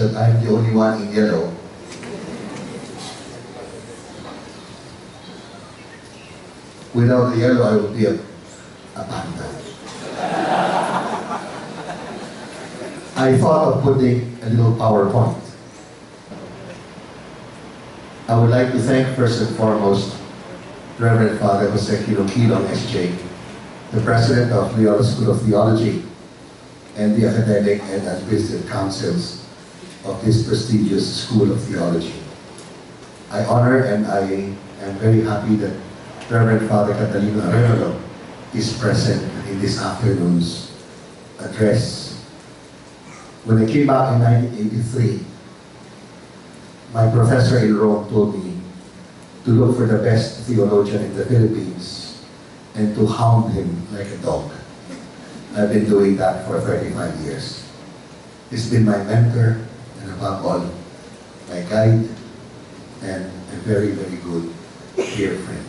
that I'm the only one in yellow. Without the yellow, I would be a panda. I thought of putting a little PowerPoint. I would like to thank first and foremost Reverend Father Gustilo, S.J., the President of Loyola School of Theology, and the academic and administrative councils of this prestigious School of Theology. I honor and I am very happy that Reverend Father Catalino Arevalo is present in this afternoon's address. When I came back in 1983, my professor in Rome told me to look for the best theologian in the Philippines and to hound him like a dog. I've been doing that for 35 years. He's been my mentor and above all, my guide and a very, very good dear friend.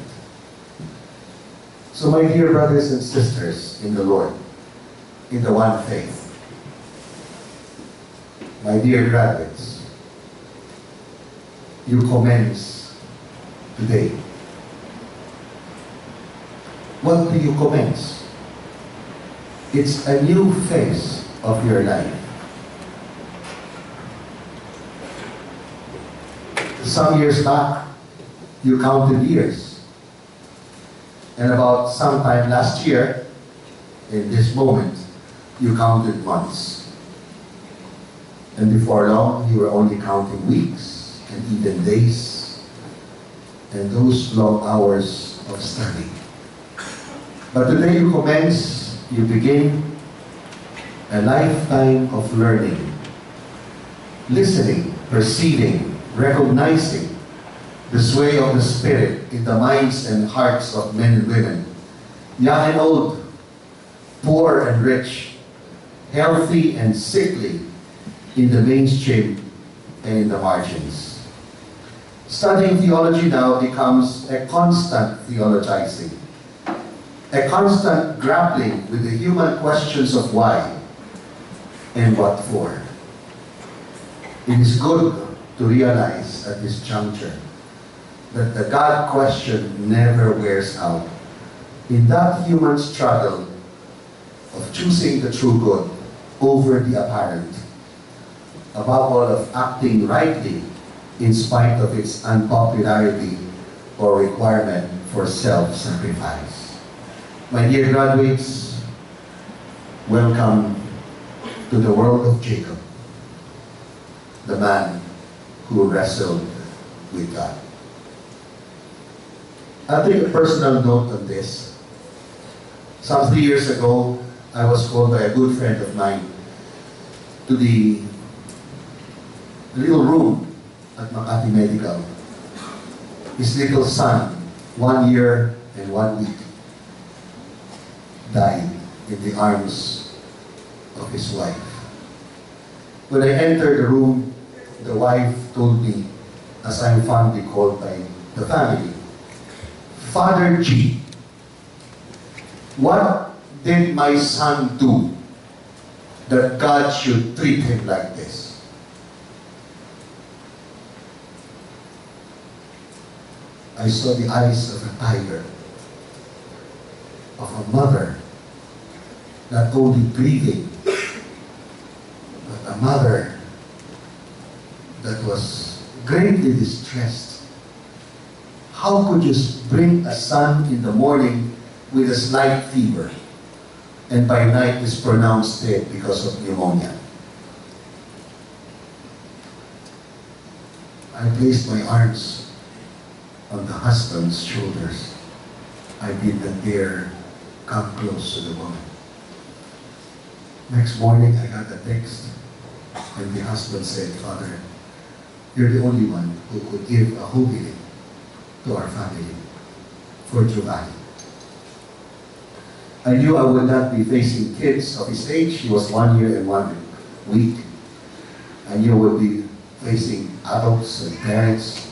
So my dear brothers and sisters in the Lord, in the one faith, my dear graduates, you commence today. What do you commence? It's a new phase of your life. Some years back, you counted years. And about sometime last year, in this moment, you counted months. And before long, you were only counting weeks and even days and those long hours of study. But today you commence, you begin a lifetime of learning, listening, perceiving, recognizing the sway of the Spirit in the minds and hearts of men and women, young and old, poor and rich, healthy and sickly, in the mainstream and in the margins. Studying theology now becomes a constant theologizing, a constant grappling with the human questions of why and what for. It is good to realize at this juncture that the God question never wears out. In that human struggle of choosing the true good over the apparent, above all of acting rightly in spite of its unpopularity or requirement for self-sacrifice. My dear graduates, welcome to the world of Jacob, the man who wrestled with God. I'll take a personal note on this. Some 3 years ago, I was called by a good friend of mine to the little room at Makati Medical. His little son, 1 year and 1 week, died in the arms of his wife. When I entered the room, the wife told me, as I'm fondly called by the family, "Father G, what did my son do that God should treat him like this?" I saw the eyes of a tiger, of a mother, not only grieving, but a mother that was greatly distressed. How could you bring a son in the morning with a slight fever, and by night is pronounced dead because of pneumonia? I placed my arms on the husband's shoulders. I did not dare come close to the woman. Next morning, I got a text, and the husband said, "Father, you're the only one who could give a jubilee to our family for Giovanni." I knew I would not be facing kids of his age. He was 1 year and 1 week. I knew I would be facing adults and parents,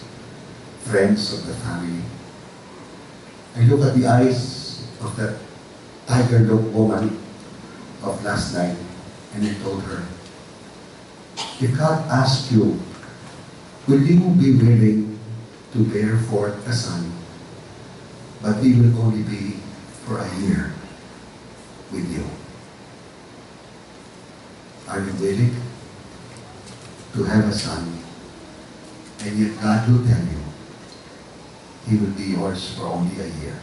friends of the family. I look at the eyes of that tiger-looked woman of last night, and I told her, If God asks you, will you be willing to bear forth a son, but he will only be for a year with you? Are you willing to have a son, and yet God will tell you he will be yours for only a year?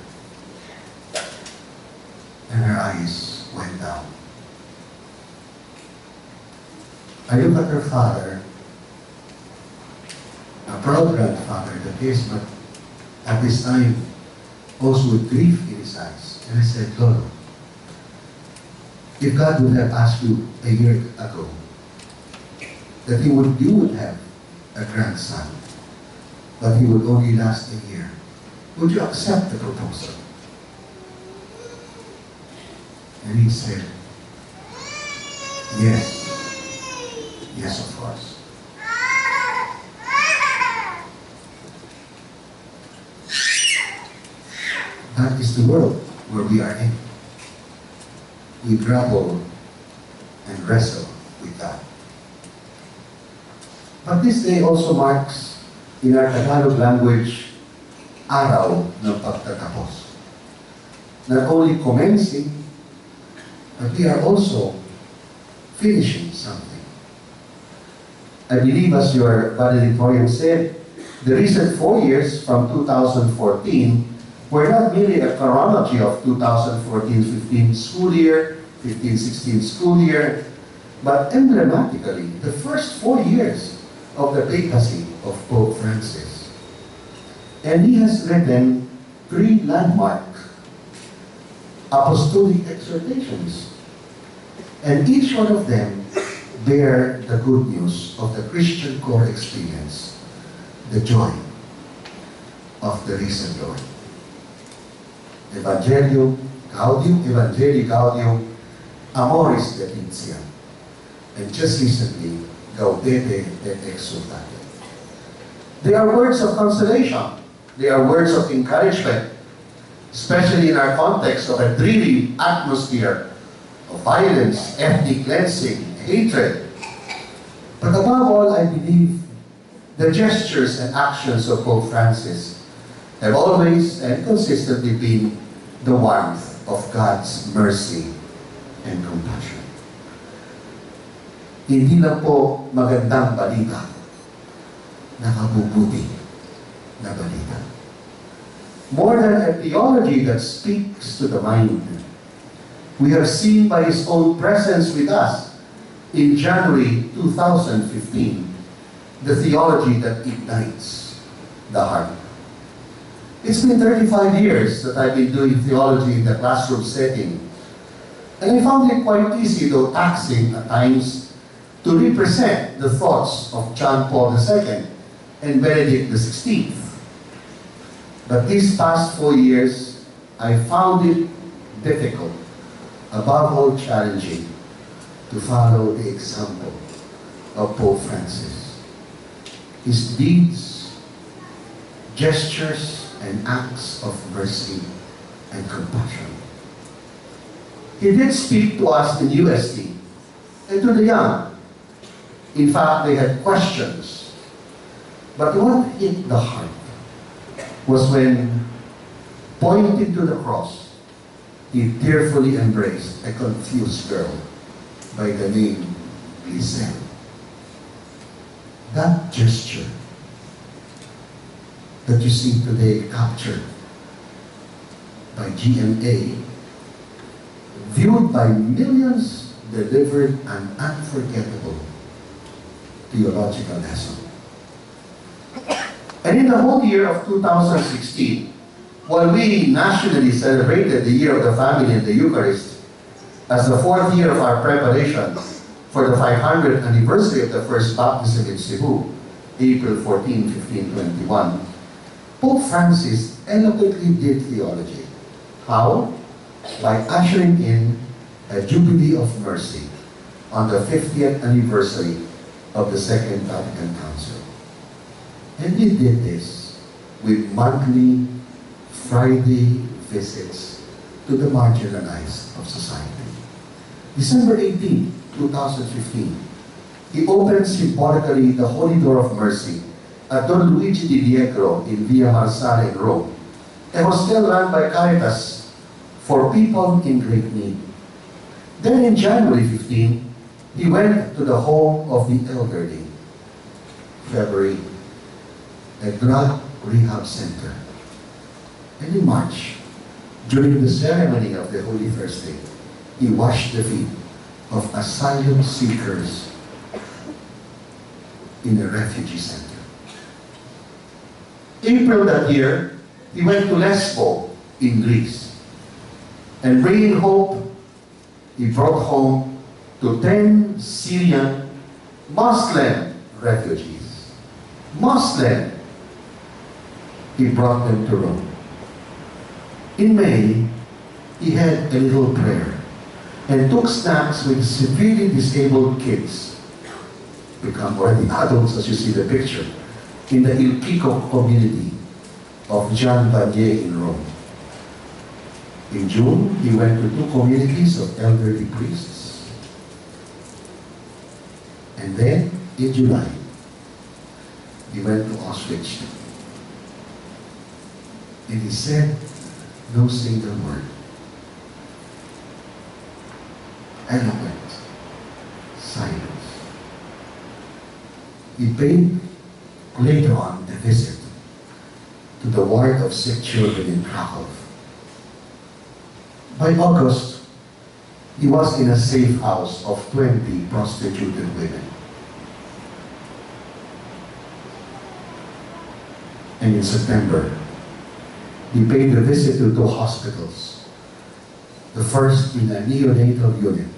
And her eyes went down. I look at her father, a proud grandfather that is, but at this time also with grief in his eyes. And I said, Lord, if God would have asked you a year ago that you would have a grandson, but he would only last a year, would you accept the proposal? And he said, yes. Yes, of course. That is the world where we are in. We grapple and wrestle with that. But this day also marks, in our Tagalog language, araw ng pagtatapos. Not only commencing, but we are also finishing something. I believe, as your valedictorian said, the recent 4 years from 2014 were not merely a chronology of 2014-15 school year, 15-16 school year, but emblematically the first 4 years of the papacy of Pope Francis. And he has written 3 landmark apostolic exhortations, and each one of them bear the good news of the Christian core experience, the joy of the risen Lord. Evangelii Gaudium, Amoris Laetitia, and just recently, Gaudete et Exsultate. They are words of consolation. They are words of encouragement, especially in our context of a dreary atmosphere of violence, ethnic cleansing, hatred. But above all, I believe the gestures and actions of Pope Francis have always and consistently been the warmth of God's mercy and compassion. Hindi lang po magandang balita, nakabubuti na balita. More than a theology that speaks to the mind, we have seen by His own presence with us in January 2015, the theology that ignites the heart. It's been 35 years that I've been doing theology in the classroom setting, and I found it quite easy, though taxing at times, to represent the thoughts of John Paul II and Benedict XVI. But these past 4 years, I found it difficult, above all challenging, to follow the example of Pope Francis. His deeds, gestures, and acts of mercy and compassion. He did speak to us in UST and to the young. In fact, they had questions. But what hit the heart was when, pointing to the cross, he tearfully embraced a confused girl by the name Vincent. That gesture that you see today captured by GMA, viewed by millions, delivered an unforgettable theological lesson. And in the whole year of 2016, while we nationally celebrated the Year of the Family and the Eucharist as the 4th year of our preparation for the 500th anniversary of the first baptism in Cebu, April 14, 1521, Pope Francis eloquently did theology. How? By ushering in a Jubilee of Mercy on the 50th anniversary of the Second Vatican Council. And he did this with monthly Friday visits to the marginalized of society. December 18, 2015, he opened symbolically the Holy Door of Mercy at Don Luigi di Diegro in Via Marsala in Rome, a hostel run by Caritas for people in great need. Then in January 15, he went to the home of the elderly. February, a drug rehab center. And in March, during the ceremony of the Holy Thursday, he washed the feet of asylum seekers in a refugee center. April that year, he went to Lesbo in Greece. And bringing hope, he brought home to 10 Syrian Muslim refugees. Muslim. He brought them to Rome. In May, he had a little prayer and took snacks with severely disabled kids, become already adults as you see the picture, in the Il Pico community of Gian Vanier in Rome. In June, he went to 2 communities of elderly priests. And then, in July, he went to Auschwitz. And he said no single word. Eloquent silence. He paid later on a visit to the ward of sick children in Krakow. By August, he was in a safe house of 20 prostituted women. And in September, he paid a visit to 2 hospitals. The first in a neonatal unit,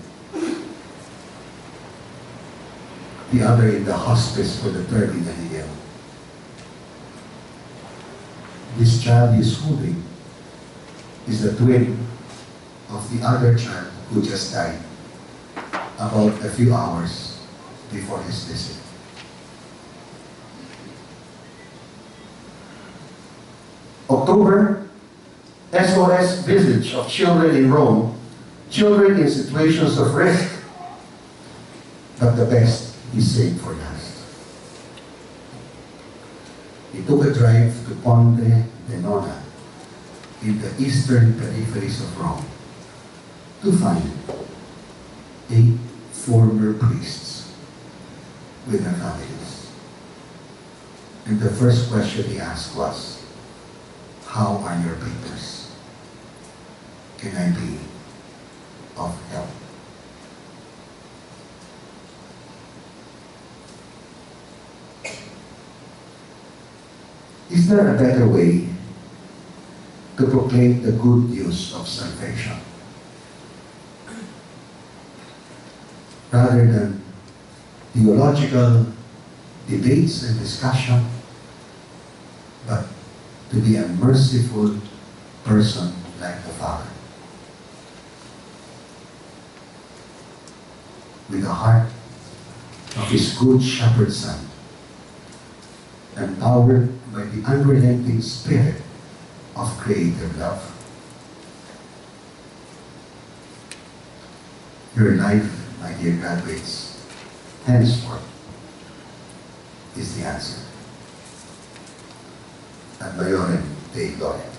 the other in the hospice for the terminally ill. This child he's holding is the twin of the other child who just died about a few hours before his visit. October, SOS visits of children in Rome, children in situations of risk, but the best is saved for last. He took a drive to Ponte Denona in the eastern peripheries of Rome to find 8 former priests with their families. And the first question he asked was, how are your papers? Can I be of help? Is there a better way to proclaim the good news of salvation? Rather than theological debates and discussion, but to be a merciful person like the Father, with the heart of his good shepherd son, empowered by the unrelenting spirit of creative love. Your life, my dear graduates, henceforth is the answer. Ad maiorem Dei gloria.